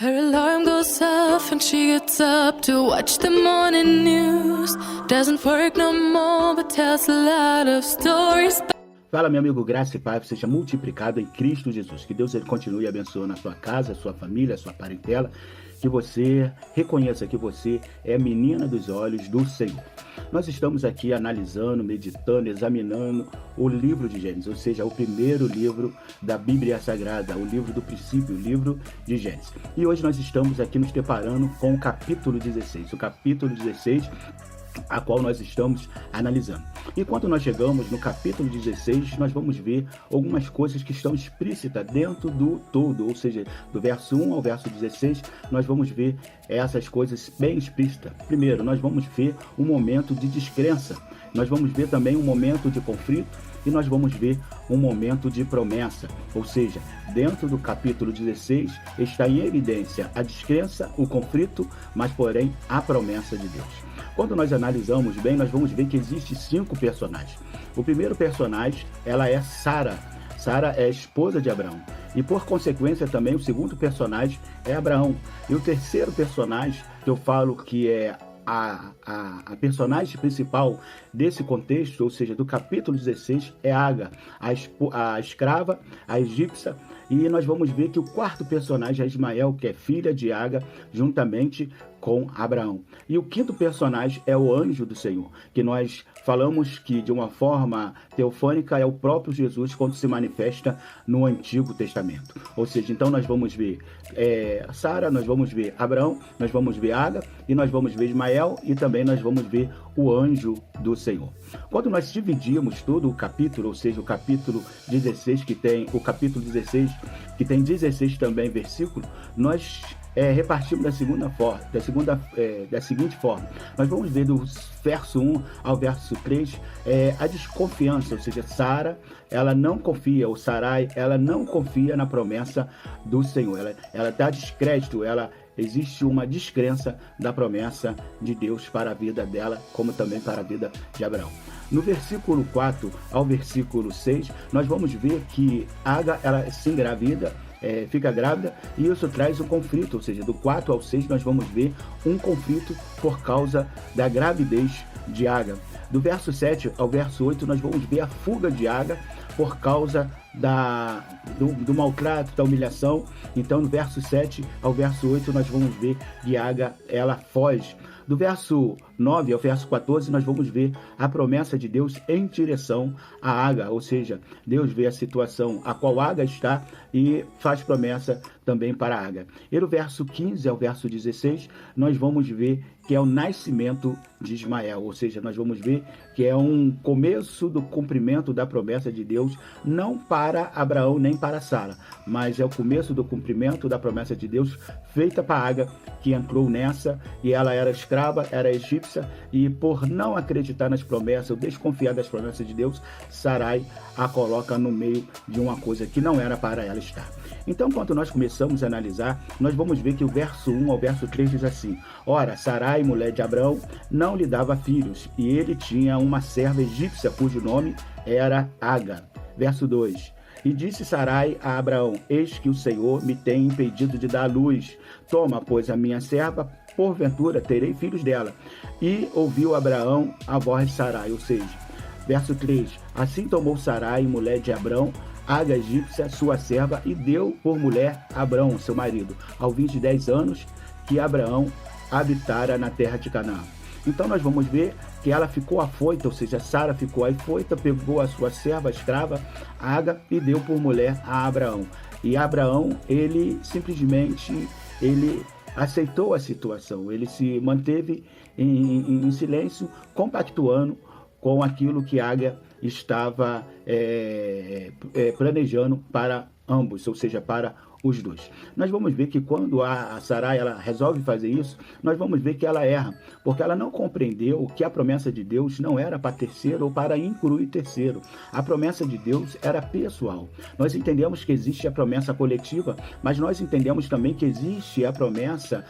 Her alarm goes off and she gets up to watch the morning news. Doesn't work no more but tells a lot of stories. Fala, meu amigo, graça e paz seja multiplicado em Cristo Jesus. Que Deus ele continue abençoando a sua casa, a sua família, a sua parentela. Que você reconheça que você é menina dos olhos do Senhor. Nós estamos aqui analisando, meditando, examinando o livro de Gênesis, ou seja, o primeiro livro da Bíblia Sagrada, o livro do princípio, o livro de Gênesis. E hoje nós estamos aqui nos deparando com o capítulo 16. O capítulo 16, a qual nós estamos analisando. E quando nós chegamos no capítulo 16, nós vamos ver algumas coisas que estão explícitas dentro do todo, ou seja, do verso 1 ao verso 16, nós vamos ver essas coisas bem explícitas. Primeiro, nós vamos ver um momento de descrença, nós vamos ver também um momento de conflito e nós vamos ver um momento de promessa, ou seja, dentro do capítulo 16 está em evidência a descrença, o conflito, mas porém a promessa de Deus. Quando nós analisamos bem, nós vamos ver que existem 5 personagens. O primeiro personagem, ela é Sara. Sara é a esposa de Abraão. E por consequência também o segundo personagem é Abraão. E o terceiro personagem, que eu falo que é a personagem principal desse contexto, ou seja, do capítulo 16, é Agar, a escrava, a egípcia. E nós vamos ver que o quarto personagem é Ismael, que é filha de Agar, juntamente com Abraão. E o quinto personagem é o anjo do Senhor, que nós falamos que de uma forma teofânica é o próprio Jesus quando se manifesta no Antigo Testamento. Ou seja, então nós vamos ver Sara, nós vamos ver Abraão, nós vamos ver Agar e nós vamos ver Ismael e também nós vamos ver o anjo do Senhor. Quando nós dividimos todo o capítulo, ou seja, o capítulo 16 que tem o capítulo 16 que tem 16 também versículos, nós repartimos da seguinte forma. Nós vamos ver do verso 1 ao verso 3 a desconfiança, ou seja, Sara, ela não confia, ou Sarai, ela não confia na promessa do Senhor. Ela dá descrédito, existe uma descrença da promessa de Deus para a vida dela, como também para a vida de Abraão. No versículo 4 ao versículo 6, nós vamos ver que Agar, ela se engravida, fica grávida, e isso traz um conflito, ou seja, do 4 ao 6 nós vamos ver um conflito por causa da gravidez de Agar. Do verso 7 ao verso 8 nós vamos ver a fuga de Agar por causa do maltrato, da humilhação. Então no verso 7 ao verso 8 nós vamos ver que Agar, ela foge. Do verso 9 ao verso 14, nós vamos ver a promessa de Deus em direção a Agar, ou seja, Deus vê a situação a qual Agar está e faz promessa também para Agar. E do verso 15 ao verso 16, nós vamos ver que é o nascimento de Ismael, ou seja, nós vamos ver que é um começo do cumprimento da promessa de Deus, não para Abraão nem para Sara, mas é o começo do cumprimento da promessa de Deus feita para Agar, que entrou nessa, e ela era escrava, era egípcia, e por não acreditar nas promessas, ou desconfiar das promessas de Deus, Sarai a coloca no meio de uma coisa que não era para ela estar. Então, quando nós começamos a analisar, nós vamos ver que o verso 1 ao verso 3 diz assim: Ora, Sarai, mulher de Abraão, não lhe dava filhos, e ele tinha uma serva egípcia, cujo nome era Agar. Verso 2: E disse Sarai a Abraão: Eis que o Senhor me tem impedido de dar luz. Toma, pois, a minha serva, porventura terei filhos dela. E ouviu Abraão a voz de Sarai, ou seja, verso 3: Assim tomou Sarai, mulher de Abraão, Agar egípcia, sua serva, e deu por mulher Abraão, seu marido, ao 10 anos que Abraão habitara na terra de Canaã. Então nós vamos ver que ela ficou afoita, ou seja, Sara ficou afoita, pegou a sua serva, a escrava, Agar, e deu por mulher a Abraão. E Abraão, ele simplesmente, aceitou a situação, ele se manteve em silêncio, compactuando com aquilo que Agar estava planejando para ambos, ou seja, para os dois. Nós vamos ver que quando a Sarai ela resolve fazer isso, nós vamos ver que ela erra, porque ela não compreendeu que a promessa de Deus não era para terceiro ou para incluir terceiro. A promessa de Deus era pessoal. Nós entendemos que existe a promessa coletiva, mas nós entendemos também que existe a promessa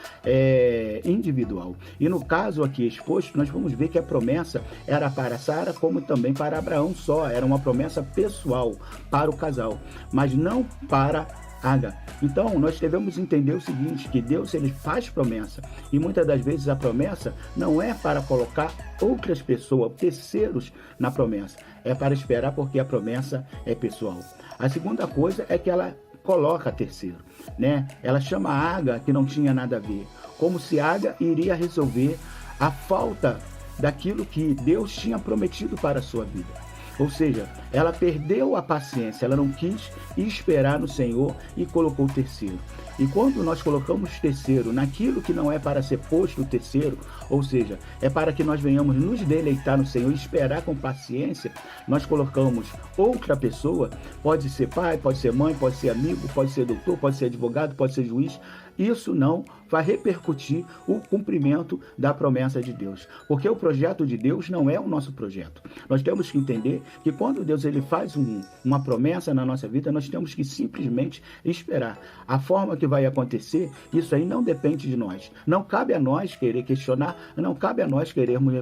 individual. E no caso aqui exposto, nós vamos ver que a promessa era para Sara, como também para Abraão só. Era uma promessa pessoal para o casal, mas não para Ágar. Então, nós devemos entender o seguinte, que Deus ele faz promessa, e muitas das vezes a promessa não é para colocar outras pessoas, terceiros na promessa, é para esperar porque a promessa é pessoal. A segunda coisa é que ela coloca terceiro, né? Ela chama Ágar, que não tinha nada a ver, como se Ágar iria resolver a falta daquilo que Deus tinha prometido para a sua vida. Ou seja, ela perdeu a paciência, ela não quis esperar no Senhor e colocou terceiro. E quando nós colocamos terceiro naquilo que não é para ser posto terceiro, ou seja, é para que nós venhamos nos deleitar no Senhor e esperar com paciência, nós colocamos outra pessoa, pode ser pai, pode ser mãe, pode ser amigo, pode ser doutor, pode ser advogado, pode ser juiz. Isso não vai repercutir o cumprimento da promessa de Deus, porque o projeto de Deus não é o nosso projeto. Nós temos que entender que quando Deus ele faz uma promessa na nossa vida, nós temos que simplesmente esperar. A forma que vai acontecer, isso aí não depende de nós. Não cabe a nós querer questionar, não cabe a nós querermos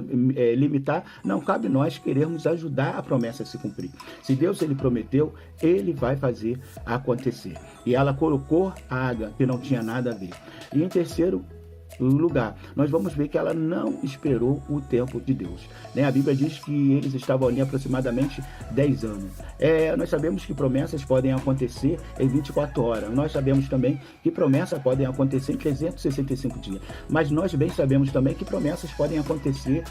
limitar, não cabe a nós querermos ajudar a promessa a se cumprir. Se Deus ele prometeu, ele vai fazer acontecer. E ela colocou a Ágar, que não tinha nada a ver. E em terceiro lugar, nós vamos ver que ela não esperou o tempo de Deus, né? A Bíblia diz que eles estavam ali aproximadamente 10 anos. Nós sabemos que promessas podem acontecer em 24 horas. Nós sabemos também que promessas podem acontecer em 365 dias. Mas nós bem sabemos também que promessas podem acontecer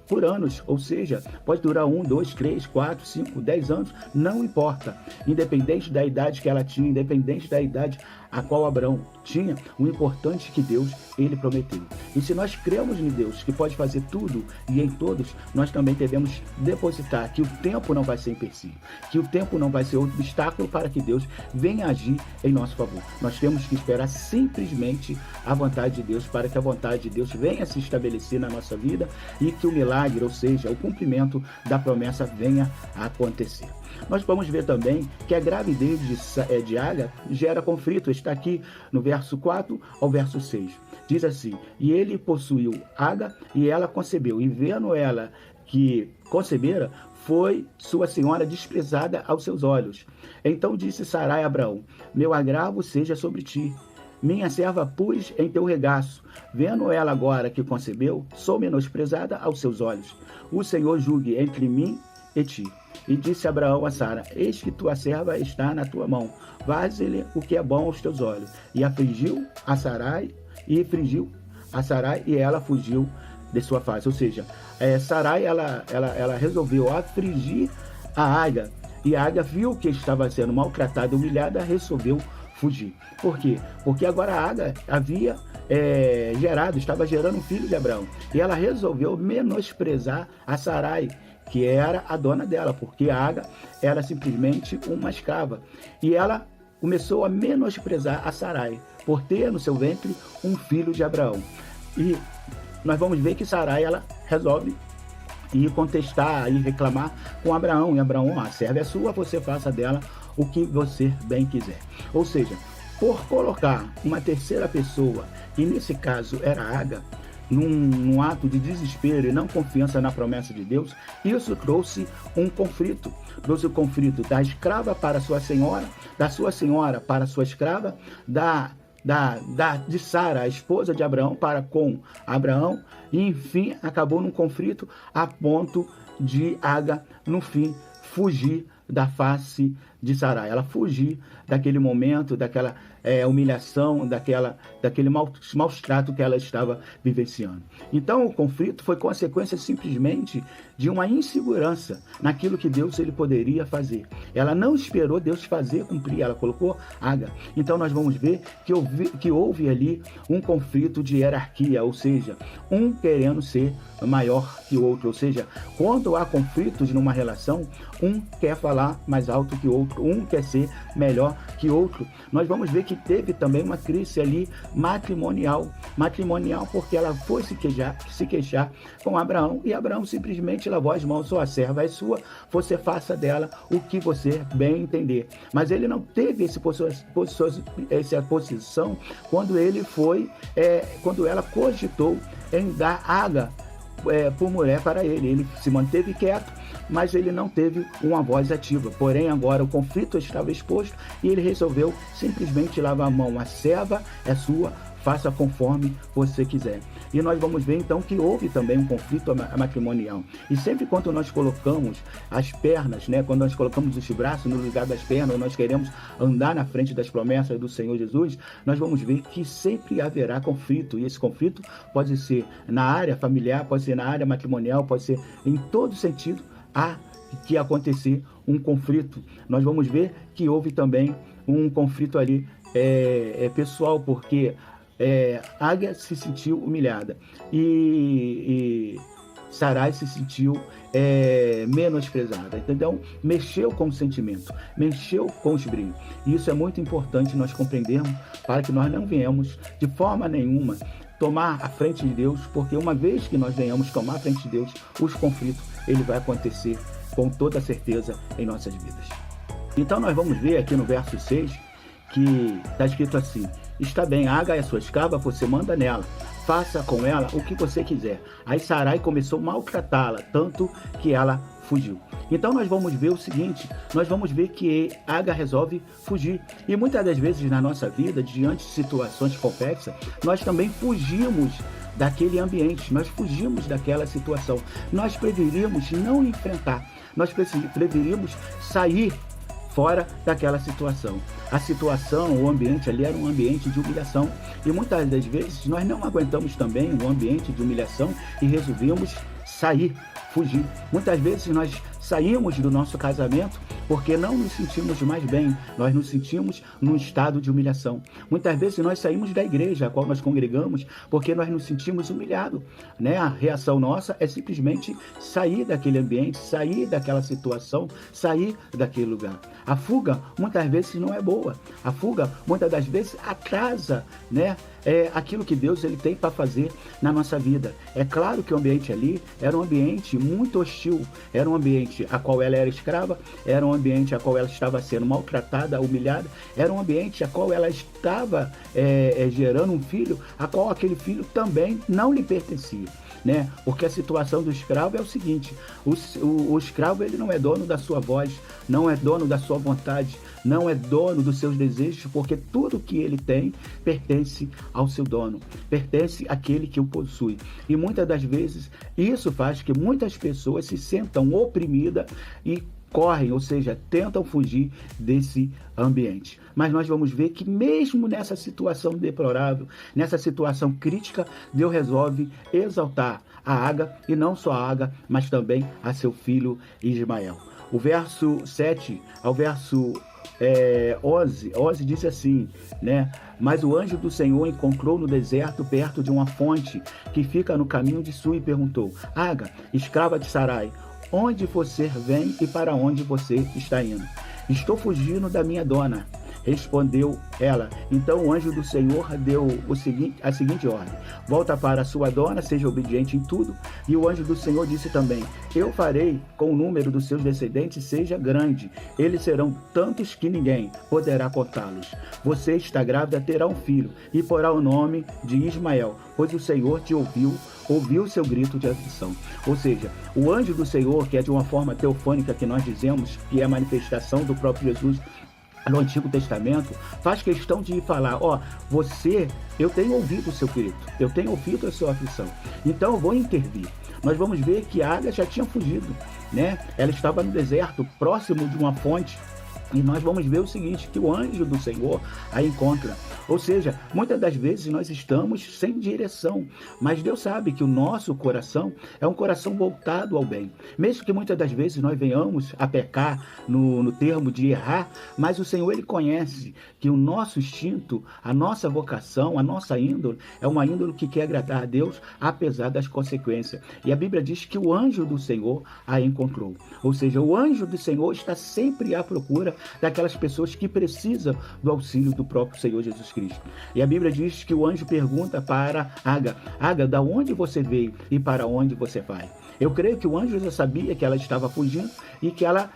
por anos. Ou seja, pode durar 1, 2, 3, 4, 5, 10 anos. Não importa. Independente da idade que ela tinha, independente da idade a qual Abraão tinha, o importante é que Deus, ele prometeu. E se nós cremos em Deus, que pode fazer tudo e em todos, nós também devemos depositar que o tempo não vai ser empecilho, que o tempo não vai ser obstáculo para que Deus venha agir em nosso favor. Nós temos que esperar simplesmente a vontade de Deus, para que a vontade de Deus venha se estabelecer na nossa vida e que o milagre, ou seja, o cumprimento da promessa venha a acontecer. Nós vamos ver também que a gravidez de Ágar gera conflito. Está aqui no verso 4 ao verso 6. Diz assim: e ele possuiu Ágar e ela concebeu. E vendo ela que concebera, foi sua senhora desprezada aos seus olhos. Então disse Sarai a Abraão: meu agravo seja sobre ti. Minha serva pus em teu regaço. Vendo ela agora que concebeu, sou menosprezada aos seus olhos. O Senhor julgue entre mim e ti. E disse Abraão a Sara: eis que tua serva está na tua mão, vaze-lhe o que é bom aos teus olhos. E afligiu a Sarai, e ela fugiu de sua face. Ou seja, Sarai ela resolveu afligir a Ágar, e a Ágar viu que estava sendo maltratada, humilhada, resolveu fugir. Por quê? Porque agora a Ágar havia estava gerando um filho de Abraão, e ela resolveu menosprezar a Sarai, que era a dona dela, porque a Ágar era simplesmente uma escrava. E ela começou a menosprezar a Sarai, por ter no seu ventre um filho de Abraão. E nós vamos ver que Sarai ela resolve ir contestar e reclamar com Abraão. E Abraão: a serva é sua, você faça dela o que você bem quiser. Ou seja, por colocar uma terceira pessoa, e nesse caso era Ágar, num ato de desespero e não confiança na promessa de Deus, isso trouxe um conflito. Trouxe o conflito da escrava para sua senhora, da sua senhora para sua escrava, de Sara, a esposa de Abraão, para com Abraão, e enfim acabou num conflito a ponto de Ágar, no fim, fugir da face de Sarai. Ela fugir daquele momento, daquela humilhação, daquele maus trato que ela estava vivenciando. Então o conflito foi consequência simplesmente de uma insegurança naquilo que Deus ele poderia fazer. Ela não esperou Deus fazer cumprir, ela colocou Ágar. Então nós vamos ver que houve ali um conflito de hierarquia, ou seja, um querendo ser maior que o outro. Ou seja, quando há conflitos numa relação, um quer falar mais alto que o outro, um quer ser melhor que o outro. Nós vamos ver que teve também uma crise ali matrimonial porque ela foi se queixar com Abraão, e Abraão simplesmente lavou as mãos: sua serva é sua, você faça dela o que você bem entender. Mas ele não teve essa posição quando quando ela cogitou em dar Ágar por mulher para ele. Ele se manteve quieto, mas ele não teve uma voz ativa. Porém, agora o conflito estava exposto e ele resolveu simplesmente lavar a mão. A serva é sua, faça conforme você quiser. E nós vamos ver então que houve também um conflito matrimonial. E sempre quando nós colocamos as pernas, né, quando nós colocamos os braços no lugar das pernas, nós queremos andar na frente das promessas do Senhor Jesus, nós vamos ver que sempre haverá conflito. E esse conflito pode ser na área familiar, pode ser na área matrimonial, pode ser em todo sentido. Há que acontecer um conflito. Nós vamos ver que houve também um conflito ali pessoal, porque Ágar se sentiu humilhada e Sarai se sentiu menosprezada. Então, mexeu com o sentimento, mexeu com os brilhos. E isso é muito importante nós compreendermos para que nós não venhamos de forma nenhuma tomar a frente de Deus, porque uma vez que nós venhamos tomar a frente de Deus, os conflitos, ele vai acontecer com toda certeza em nossas vidas. Então nós vamos ver aqui no verso 6 que está escrito assim: está bem, Ágar é sua escrava, você manda nela, faça com ela o que você quiser. Aí Sarai começou a maltratá-la, tanto que ela fugiu. Então nós vamos ver o seguinte, nós vamos ver que Ágar resolve fugir. E muitas das vezes na nossa vida, diante de situações complexas, nós também fugimos daquele ambiente, nós fugimos daquela situação. Nós preferimos não enfrentar, nós preferimos sair fora daquela situação. A situação, o ambiente ali era um ambiente de humilhação. E muitas das vezes nós não aguentamos também o ambiente de humilhação e resolvemos sair, fugir. Muitas vezes nós saímos do nosso casamento porque não nos sentimos mais bem, nós nos sentimos num estado de humilhação. Muitas vezes nós saímos da igreja a qual nós congregamos porque nós nos sentimos humilhados, né? A reação nossa é simplesmente sair daquele ambiente, sair daquela situação, sair daquele lugar. A fuga muitas vezes não é boa, a fuga muitas das vezes atrasa, né? Aquilo que Deus ele tem para fazer na nossa vida. É claro que o ambiente ali era um ambiente muito hostil, era um ambiente a qual ela era escrava, era um ambiente a qual ela estava sendo maltratada, humilhada, era um ambiente a qual ela estava gerando um filho, a qual aquele filho também não lhe pertencia. Né? Porque a situação do escravo é o seguinte: o escravo ele não é dono da sua voz, não é dono da sua vontade, não é dono dos seus desejos, porque tudo que ele tem pertence ao seu dono, pertence àquele que o possui. E muitas das vezes isso faz que muitas pessoas se sentam oprimidas e correm, ou seja, tentam fugir desse ambiente. Mas nós vamos ver que mesmo nessa situação deplorável, nessa situação crítica, Deus resolve exaltar a Ágar, e não só a Ágar, mas também a seu filho Ismael. O verso 7 ao verso 11 diz assim, né? Mas o anjo do Senhor encontrou no deserto perto de uma fonte que fica no caminho de Sui e perguntou: Ágar, escrava de Sarai, onde você vem e para onde você está indo? Estou fugindo da minha dona, respondeu ela. Então o anjo do Senhor deu a seguinte ordem: volta para a sua dona, seja obediente em tudo. E o anjo do Senhor disse também: eu farei com o número dos seus descendentes seja grande, eles serão tantos que ninguém poderá contá-los. Você está grávida, terá um filho e porá o nome de Ismael, pois o Senhor te ouviu seu grito de aflição. Ou seja, o anjo do Senhor, que é de uma forma teofânica que nós dizemos, que é a manifestação do próprio Jesus no Antigo Testamento, faz questão de falar: eu tenho ouvido o seu grito, eu tenho ouvido a sua aflição, então eu vou intervir. Nós vamos ver que Ágar já tinha fugido, né? Ela estava no deserto, próximo de uma fonte. E nós vamos ver o seguinte, que o anjo do Senhor a encontra. Ou seja, muitas das vezes nós estamos sem direção, mas Deus sabe que o nosso coração é um coração voltado ao bem. Mesmo que muitas das vezes nós venhamos a pecar no termo de errar, mas o Senhor ele conhece que o nosso instinto, a nossa vocação, a nossa índole, é uma índole que quer agradar a Deus, apesar das consequências. E a Bíblia diz que o anjo do Senhor a encontrou. Ou seja, o anjo do Senhor está sempre à procura daquelas pessoas que precisam do auxílio do próprio Senhor Jesus Cristo. E a Bíblia diz que o anjo pergunta para Ágar: Ágar, da onde você veio e para onde você vai? Eu creio que o anjo já sabia que ela estava fugindo e que ela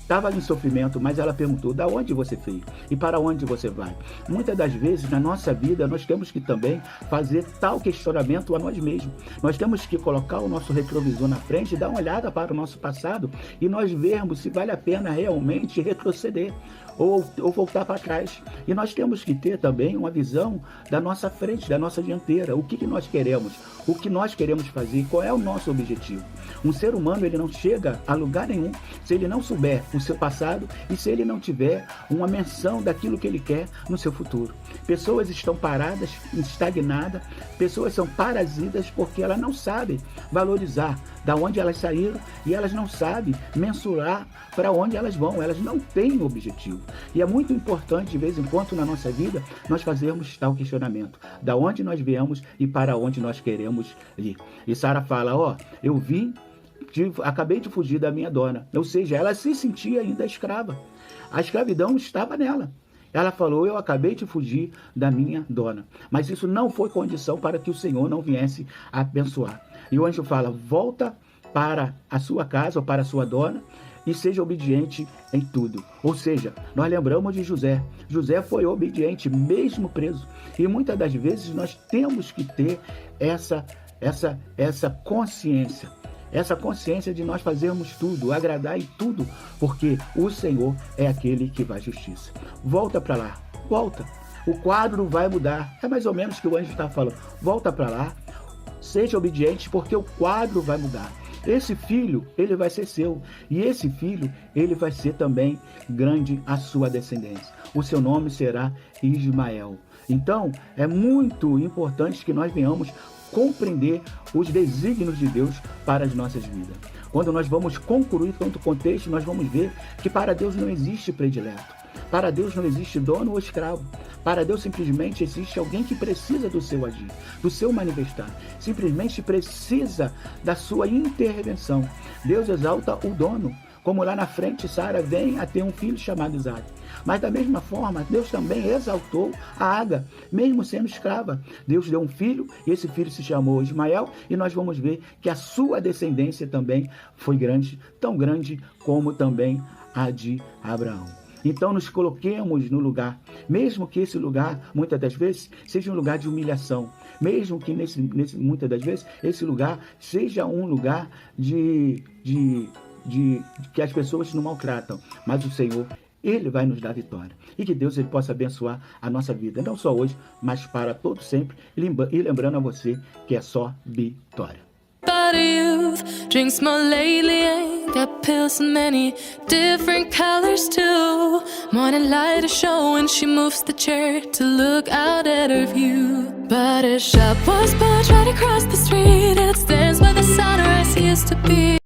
estava em sofrimento, mas ela perguntou: da onde você veio e para onde você vai? Muitas das vezes na nossa vida nós temos que também fazer tal questionamento a nós mesmos. Nós temos que colocar o nosso retrovisor na frente, dar uma olhada para o nosso passado e nós vermos se vale a pena realmente retroceder ou voltar para trás. E nós temos que ter também uma visão da nossa frente, da nossa dianteira. O que nós queremos? O que nós queremos fazer? Qual é o nosso objetivo? Um ser humano, ele não chega a lugar nenhum se ele não souber o seu passado e se ele não tiver uma menção daquilo que ele quer no seu futuro. Pessoas estão paradas, estagnadas, pessoas são parasitas porque elas não sabem valorizar da onde elas saíram e elas não sabem mensurar para onde elas vão, elas não têm objetivo. E é muito importante, de vez em quando, na nossa vida, nós fazermos tal questionamento, da onde nós viemos e para onde nós queremos ir. E Sara fala: eu vim, acabei de fugir da minha dona. Ou seja, ela se sentia ainda escrava. A escravidão estava nela. Ela falou: eu acabei de fugir da minha dona. Mas isso não foi condição para que o Senhor não viesse a abençoar. E o anjo fala: volta para a sua casa ou para a sua dona e seja obediente em tudo. Ou seja, nós lembramos de José. José foi obediente mesmo preso. E muitas das vezes nós temos que ter essa consciência. Essa consciência de nós fazermos tudo, agradar em tudo, porque o Senhor é aquele que faz justiça. Volta para lá, volta. O quadro vai mudar. É mais ou menos o que o anjo está falando. Volta para lá, seja obediente, porque o quadro vai mudar. Esse filho, ele vai ser seu. E esse filho, ele vai ser também grande a sua descendência. O seu nome será Ismael. Então, é muito importante que nós venhamos compreender os desígnios de Deus para as nossas vidas. Quando nós vamos concluir tanto o contexto, nós vamos ver que para Deus não existe predileto. Para Deus não existe dono ou escravo. Para Deus simplesmente existe alguém que precisa do seu agir, do seu manifestar. Simplesmente precisa da sua intervenção. Deus exalta o dono. Como lá na frente Sara vem a ter um filho chamado Isaac. Mas da mesma forma, Deus também exaltou a Agar, mesmo sendo escrava. Deus deu um filho, e esse filho se chamou Ismael, e nós vamos ver que a sua descendência também foi grande, tão grande como também a de Abraão. Então nos coloquemos no lugar, mesmo que esse lugar, muitas das vezes, seja um lugar de humilhação, mesmo que muitas das vezes, esse lugar seja um lugar de que as pessoas nos maltratam, mas o Senhor, Ele vai nos dar vitória. E que Deus ele possa abençoar a nossa vida, não só hoje, mas para todo sempre, e lembrando a você que é só vitória. But youth drinks more lately, ain't got pills in many different colors too. Morning light is showing, she moves the chair to look out at her view. But a shop was built right across the street, it stands where the sunrise used to be.